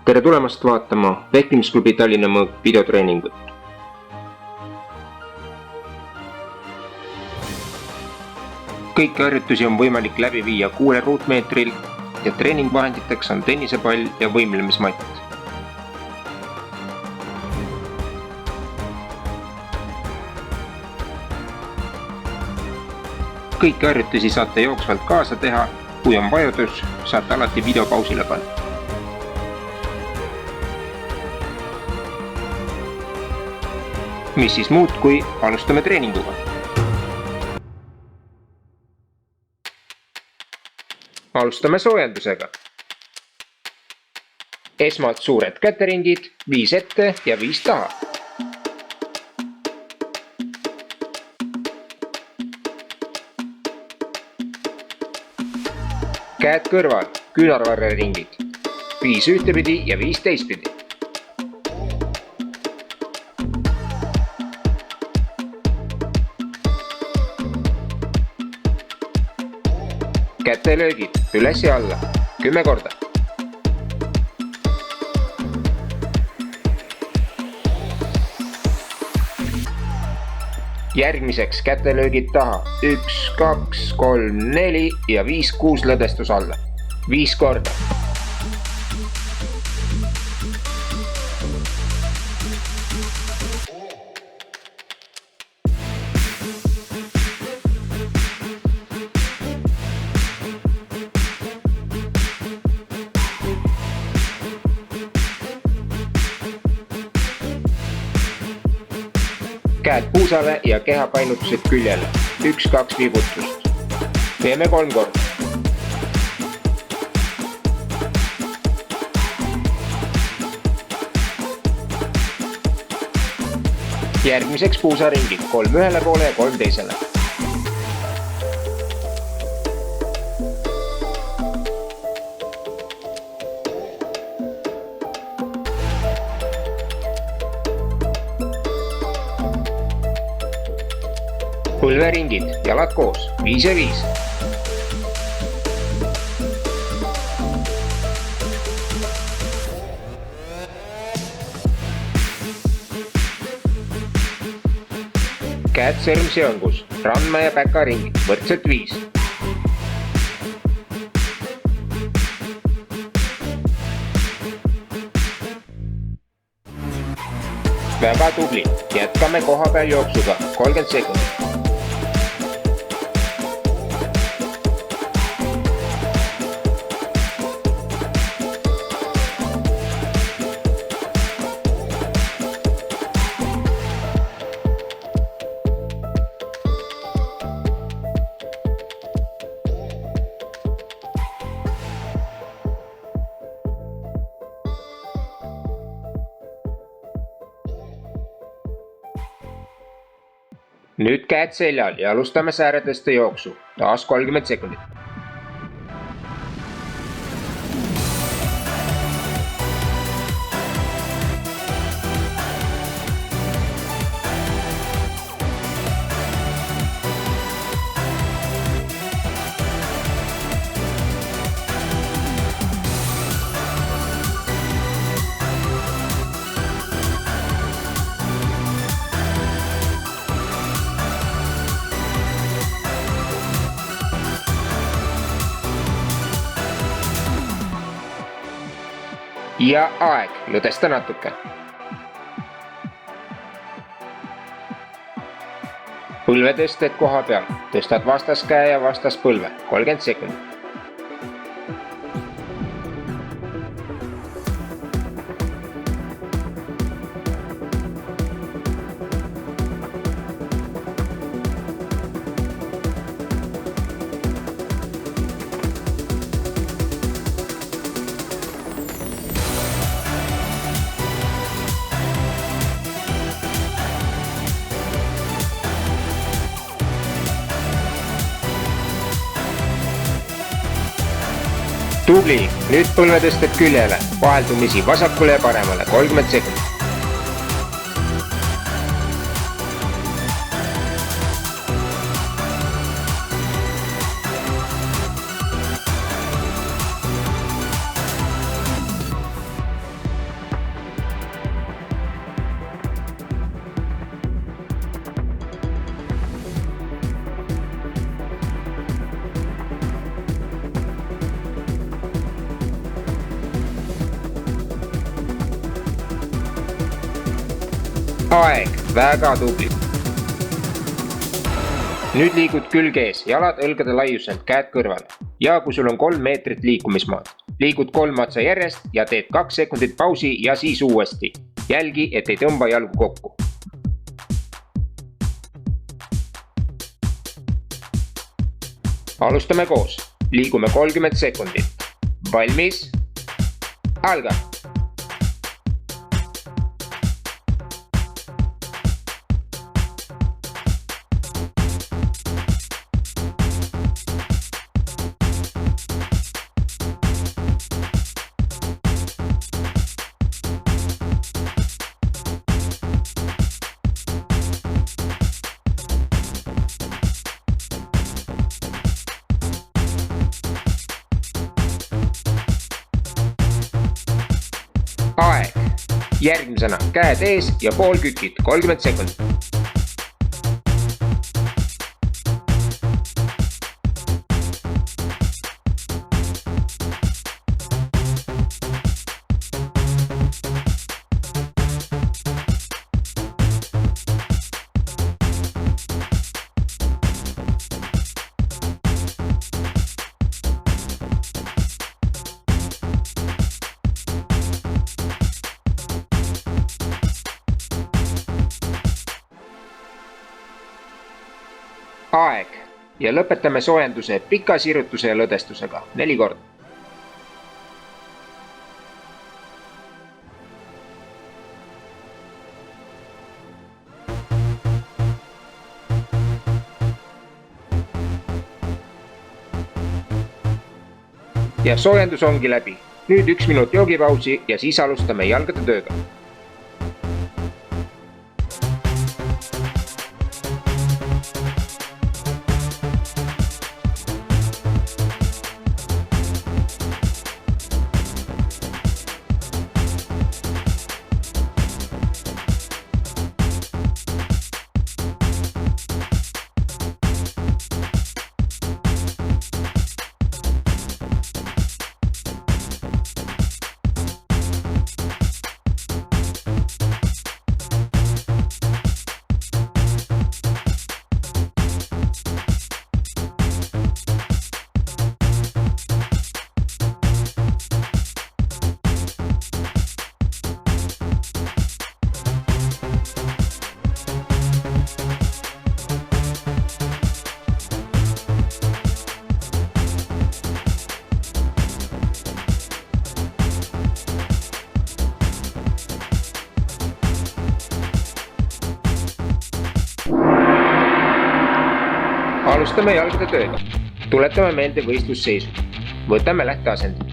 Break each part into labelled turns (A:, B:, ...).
A: tere tulemast vaatama Vehklemisklubi Tallinna Mõõk videotreeningut. Kõiki harjutusi on võimalik läbi viia 6 ruutmeetril ja treeningvahenditeks on tennisepall ja võimlemismatt. Kõiki harjutusi saate jooksvalt kaasa teha, kui on vajadus, saate alati video pausile panna. Mis siis muud, kui alustame treeninguga. Alustame soojendusega. Esmalt suured käteringid, 5 ette ja 5 taha. Käed kõrval, küünarvarreringid, 5 ühtepidi ja 5 teistpidi. Kätelöögid üles ja alla 10 korda. Järgmiseks kätelöögid taha 1, 2, 3, 4 ja 5, 6 lõdestus alla 5 korda. Käed puusale ja kehapainutused küljele. 1-2 viibutust. Teeme 3 korda. Järgmiseks puusaringid 3 ühele poole ja 3 teisele. Põlveringid, jalad koos, 5 ja 5. Käed sõrmseongus, randme ja päkaringid, võrdselt 5. Väga tubli, jätkame kohapeal jooksuga 30 sekundit. Nüüd käed seljal ja alustame sääreteste jooksu, taas 30 sekundit. Ja aeg, lõdesta natuke. Põlvetõsted koha peal, tõstad vastaskäe ja vastaspõlve, 30 sekundit. Tubli, nüüd põlvetõsted küljele, vaheldumisi vasakule ja paremale, 30 sekundit. väga tubli. Nüüd liigud külg ees, jalad õlgade laiuselt, käed kõrvale. Ja kui sul on 3 meetrit liikumismaad, liigud 3 otsa järjest ja teed 2 sekundit pausi ja siis uuesti. Jälgi, et ei tõmba jalgu kokku. Alustame koos. Liigume 30 sekundit. Valmis? Alga! Aeg. Järgmisena käed ees ja poolkükid 30 sekundit. Aeg ja lõpetame soojenduse pika sirutuse ja lõdestusega 4 korda. Ja soojendus ongi läbi. Nüüd 1 minut joogipausi ja siis alustame jalgade tööga. Alustame jalgade tööga. Tuletame meelde võistlusseisu. Võtame lähteasendi.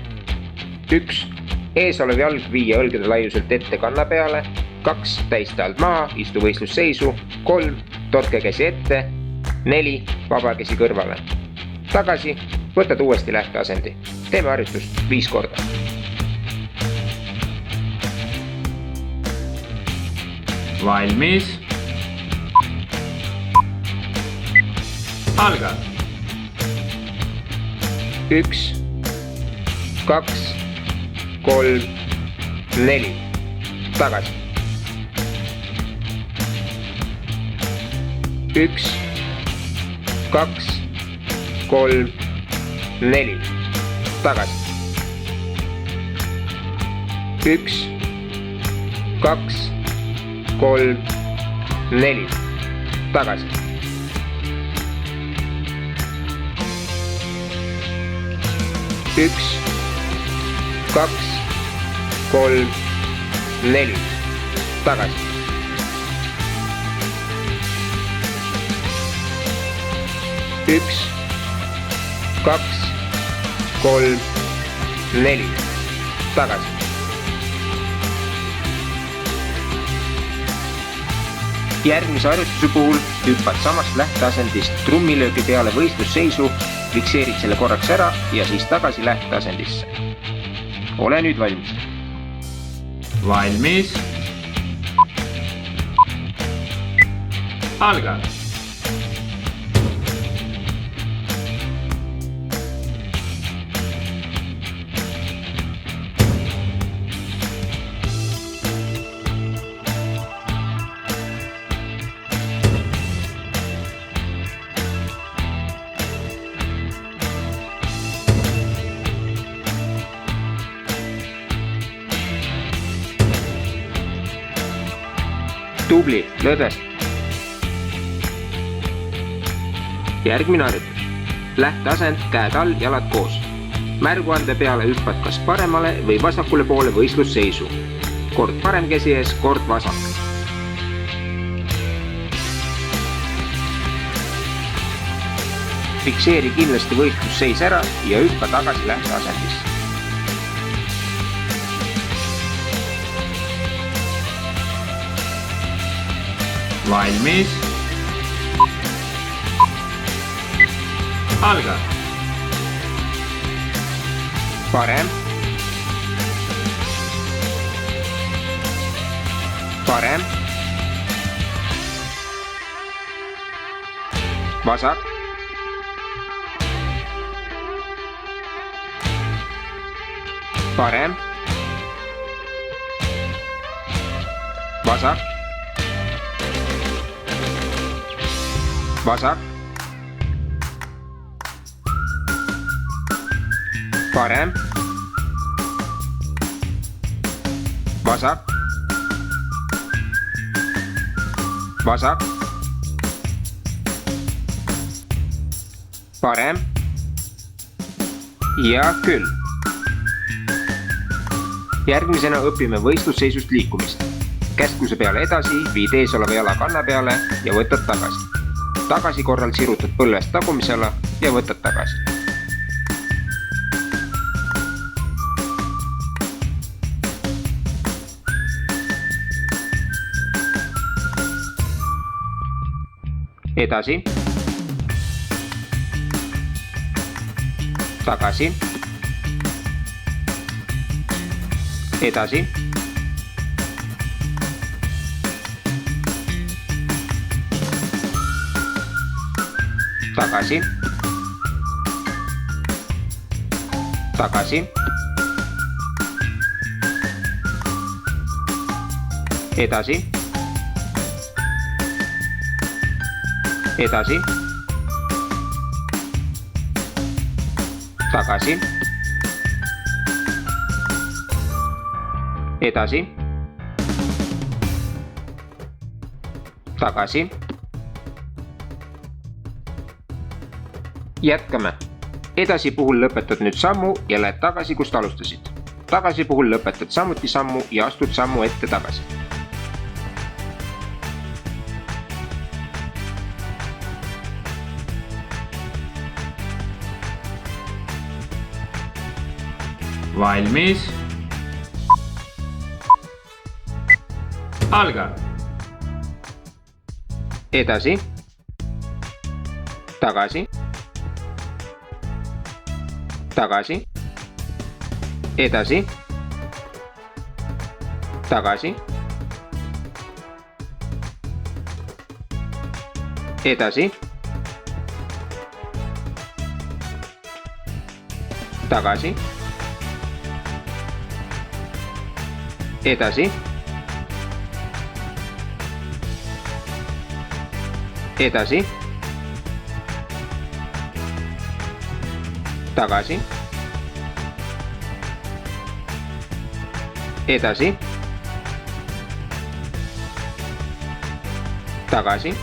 A: 1. Ees olev jalg viia õlgade laiuselt ette kanna peale. 2. Täiste alt maha, istu võistlusseisu. 3. Torke käsi ette. 4. Vaba käsi kõrvale. Tagasi, võtad uuesti lähteasendi. Teeme harjutust 5 korda.
B: Valmis. Alga.
A: 1, 2, 3, 4. Tagasi. 1, 2, 3, 4. Tagasi. 1, 2, 3, 4. Tagasi. 1, 2, 3, 4. Tagasi. 1, 2, 3, 4. Tagasi. Järgmise harjutuse puhul hüppad samast lähteasendist trummilöögi peale võistlusseisu, fikseerid selle korraks ära ja siis tagasi lähteasendisse. Ole nüüd valmis.
B: Valmis. Alga.
A: tubli, lõdvest. järgmine harjutus. Lähteasend, käed all, jalad koos. Märguande peale hüppad kas paremale või vasakule poole võistlusseisu. Kord parem käsi ees, kord vasak. Fikseeri kindlasti võistlusseis ära ja hüppa tagasi lähteasendisse.
B: Valmis. Alga.
A: Parem. Parem. Vasak. Parem. Vasak. Vasak. Parem. Vasak. Vasak. Parem. Ja küll. Järgmisena õpime võistlusseisust liikumist. Käskluse peale edasi, viid eesoleva jala kanna peale ja võtad tagasi. Tagasi korral sirutad põlvest tagumisele ja võtad tagasi. Edasi. Tagasi. Edasi. Tagasi. Tagasi. Edasi. Edasi. Tagasi. Edasi. Tagasi. Jätkame. Edasi puhul lõpetad nüüd sammu ja lähed tagasi, kust alustasid. Tagasi puhul lõpetad samuti sammu ja astud sammu ette tagasi.
B: Valmis. Alga.
A: Edasi. Tagasi. Tagasi. Edasi. Tagasi. Edasi. Tagasi. Edasi. Edasi. Tagasi. Edasi. Tagasi.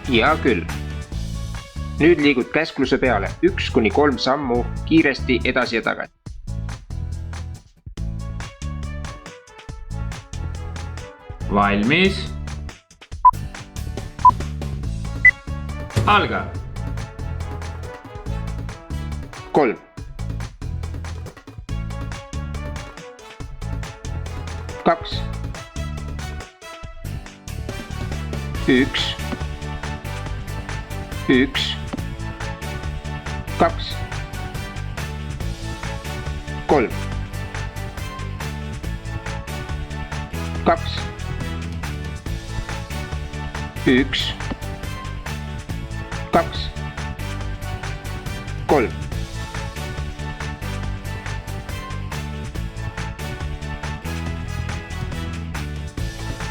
A: Ja küll. Nüüd liigud käskluse peale 1–3 sammu kiiresti edasi ja tagasi.
B: Valmis. Alga.
A: 3. 2. 1. 1. 2. 3. 2. 1. 2. 3.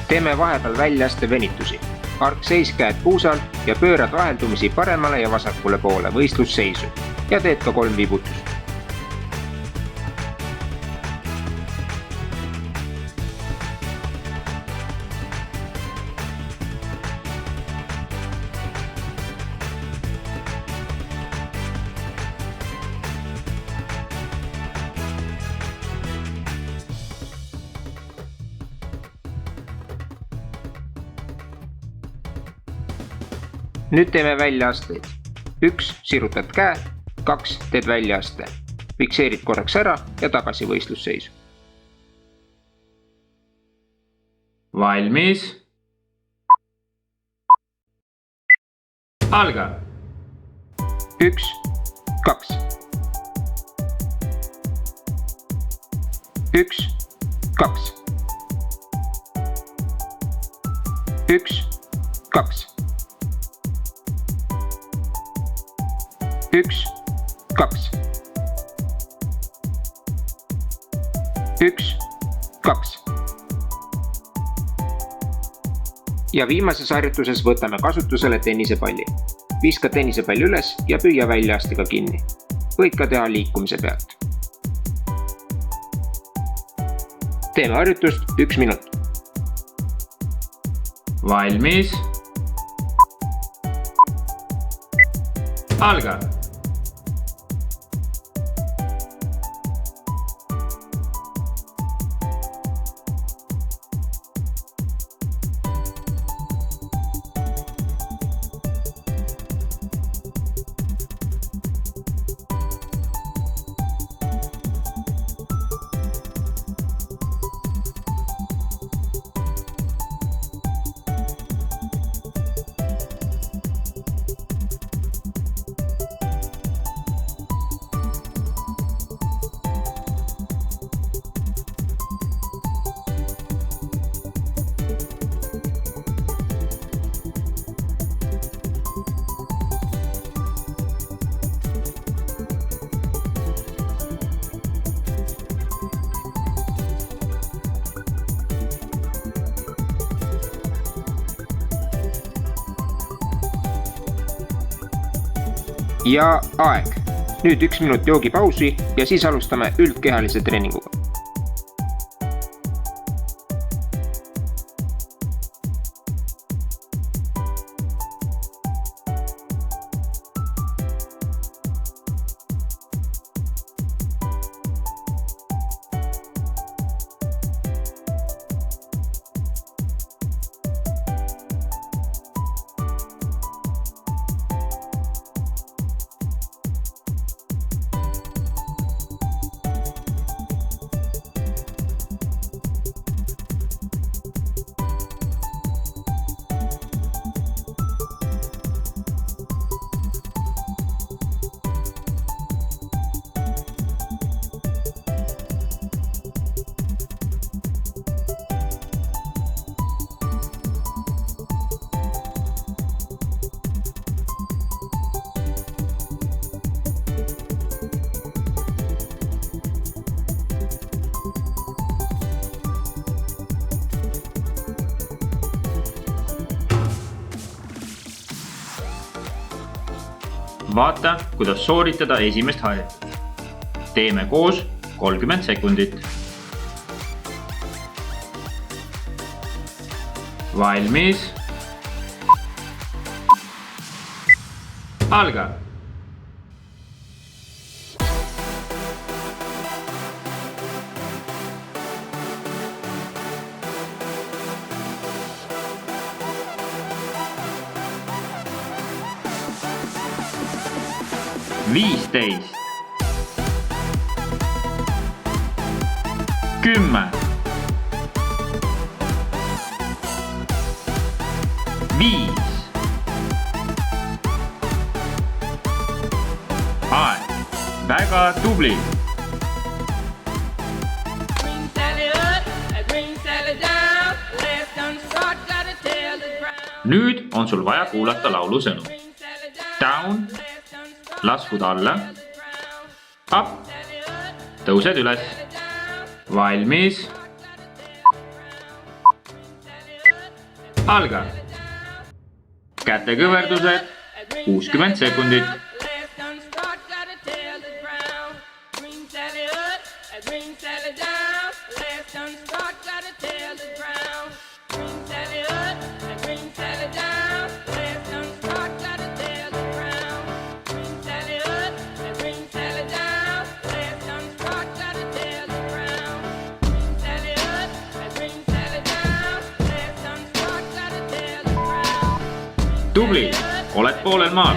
A: Teeme vahepeal väljaaste venitusi. Argseis käed puusal ja pöörad vaheldumisi paremale ja vasakule poole võistlusseisu ja teed ka 3 vibutust. Nüüd teeme väljaasteid. 1. Sirutad käe, 2. Teed väljaaste. Fikseerid korraks ära ja tagasi võistlusseisu.
B: Valmis. Alga.
A: 1, 2. 1, 2. 1, 2. 1, 2. 1, 2. Ja viimases harjutuses võtame kasutusele tennisepalli. Viska tennisepall üles ja püüa väljaastega kinni. Võid ka teha liikumise pealt. Teeme harjutust 1 minut.
B: Valmis. Alga.
A: Ja aeg. Nüüd 1 minut joogipausi ja siis alustame üldkehalise treeninguga.
B: Vaata, kuidas sooritada esimest harjutust. Teeme koos 30 sekundit. Valmis. Alga. Viisteist. 10. 5. Aeg. Väga tubli. Nüüd on sul vaja kuulata laulu sõnu. Down. Laskud alla. Up. Tõused üles. Valmis. Alga. Kätekõverdused 60 sekundit. Tubli! oled poolel maal.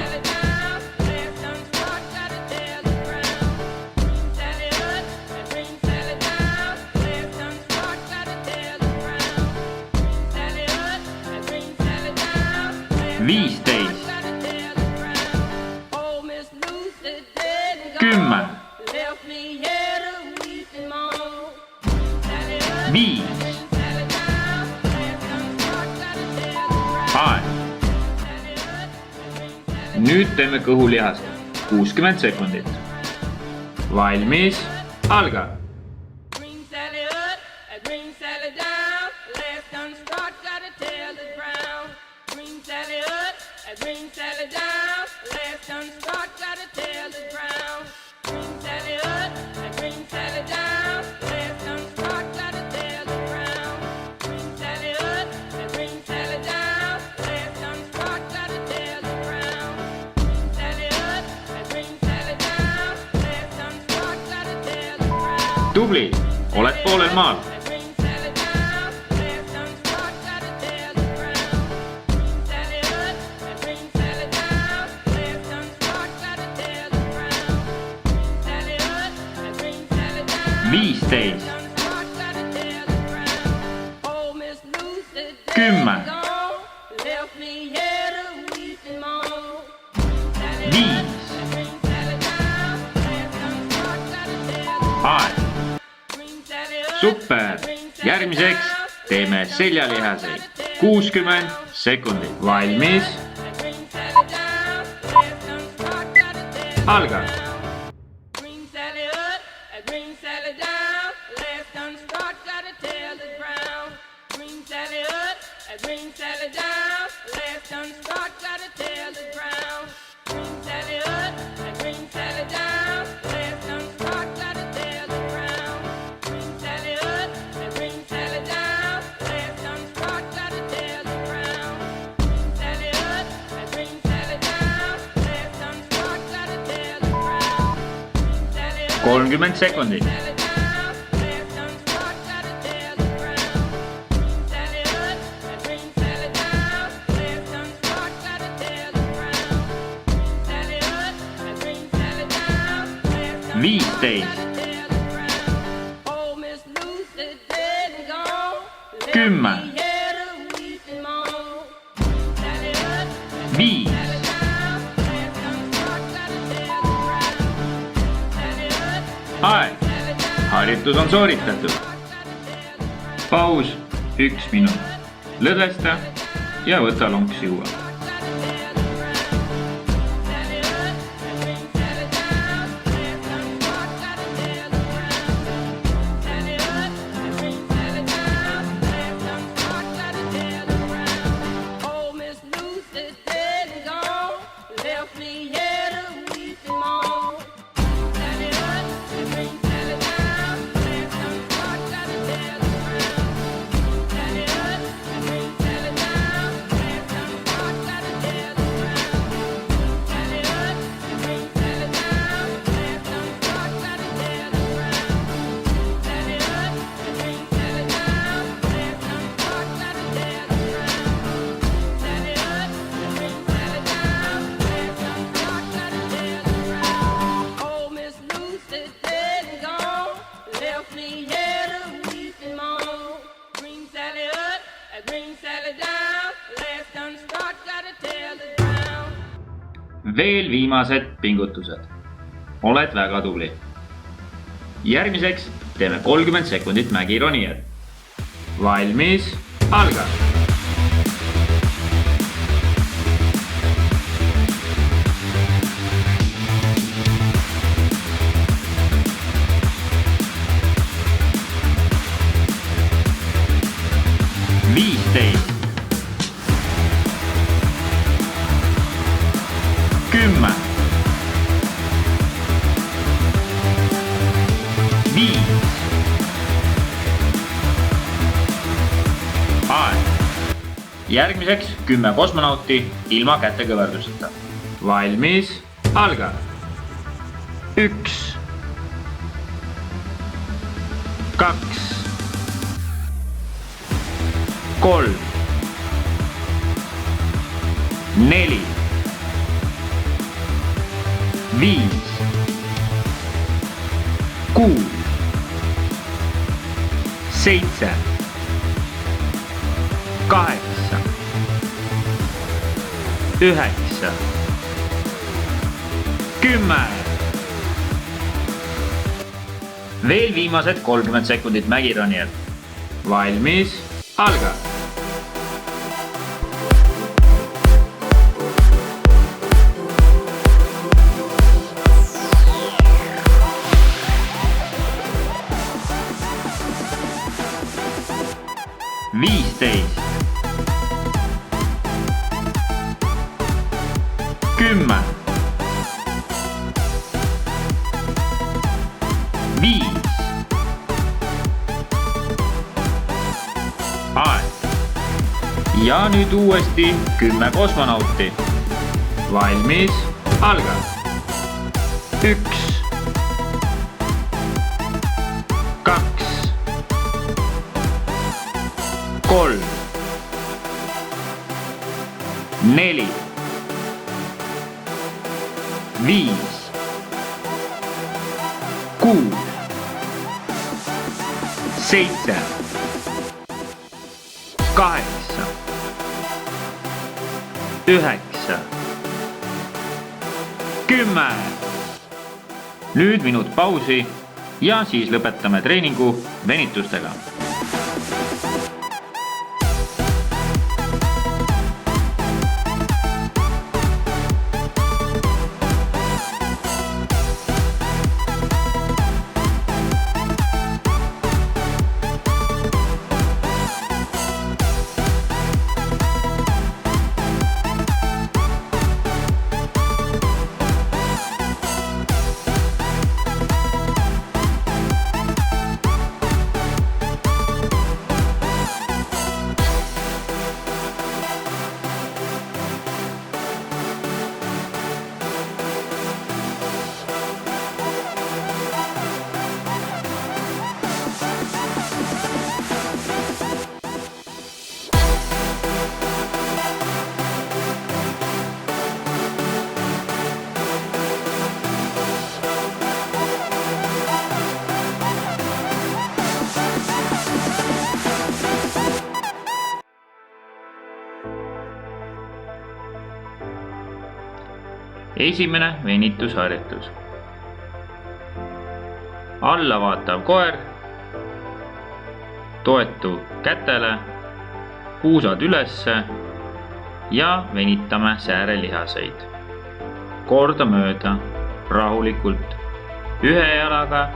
B: Viisteist, 10, 5, aeg. Nüüd teeme kõhulihast 60 sekundit. Valmis, alga. Tubli, oled poolel maal. Viisteist, 10, 5, aeg. Super, järgmiseks teeme seljalihaseid 60 sekundit. Valmis, alga. Kolmkümmend sekundit. Viisteist, 10, 5, aeg. Harjutus on sooritatud. Paus 1 minut. Lõdvesta ja võta lonks juua. Veel viimased pingutused. Oled väga tubli. Järgmiseks teeme 30 sekundit mägironijat. Valmis, alga! Viisteist, 10, 5, aeg. Järgmiseks 10 kosmonauti ilma kätekõverduseta. Valmis, alga! 1, 2, 3, 4, 5, 6, 7, 8, 9, 10. Veel viimased 30 sekundit mägironijal. Valmis, alga! Viisteist, 10, 5, aeg. Ja nüüd uuesti 10 kosmonauti. Valmis, alga! 1, 2, 3, 4, 5, 6, 7, 8, 9, 10. Nüüd minut pausi ja siis lõpetame treeningu venitustega. Esimene venitusharjutus. Alla vaatav koer, toetu kätele, puusad ülesse ja venitame säärelihaseid. Kordamööda, rahulikult, ühe jalaga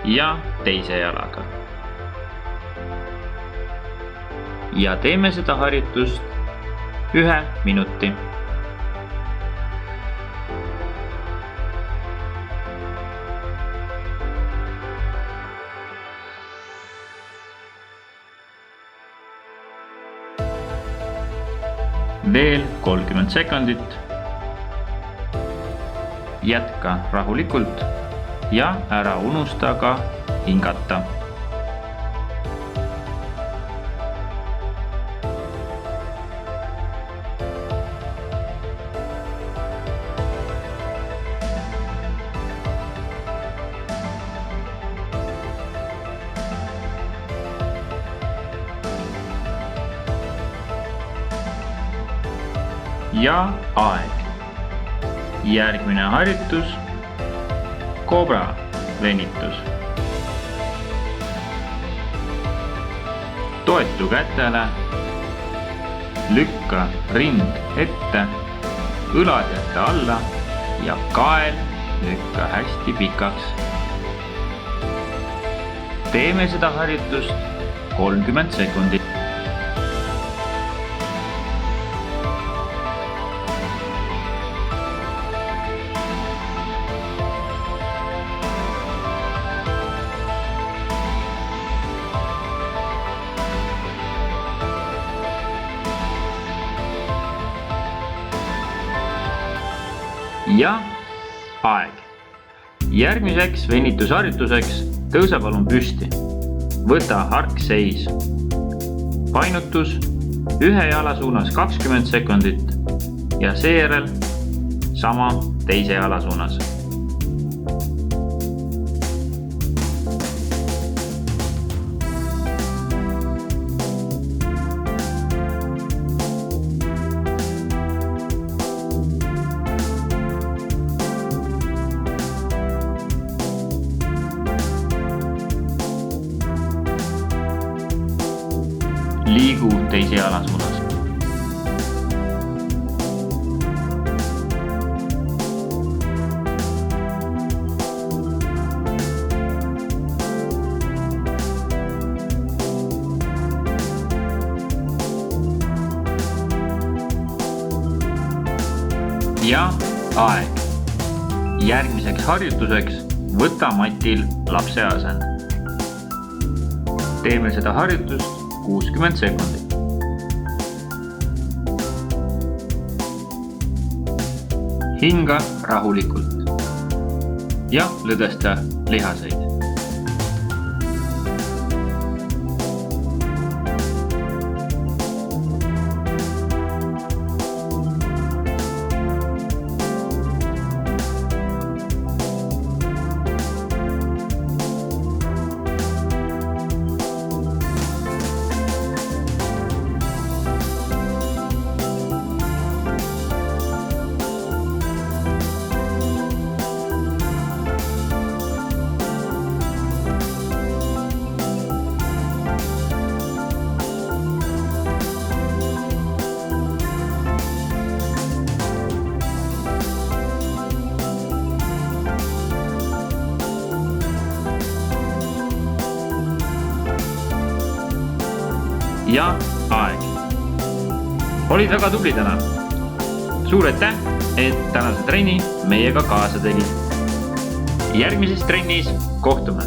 B: ja teise jalaga. Ja teeme seda harjutust 1 minuti. Veel 30 sekundit. Jätka rahulikult ja ära unusta ka hingata. Ja aeg. Järgmine harjutus. Kobra venitus. Toetu kätele. Lükka rind ette. Õlad jätta alla ja kael lükka hästi pikaks. Teeme seda harjutust 30 sekundit. Ja aeg. Järgmiseks venitusharjutuseks tõuse palun püsti. Võta harkseis. Painutus ühe jala suunas 20 sekundit ja seejärel sama teise jala suunas. Liigu teise jala suunas. Ja aeg. Järgmiseks harjutuseks võta matil lapse asend. Teeme seda harjutust 60 sekundit. Hinga rahulikult ja lõdvesta lihaseid. Ja aeg. Olid väga tubli täna. Suur aitäh, et tänase trenni meiega kaasa tegid. Järgmises trennis kohtume.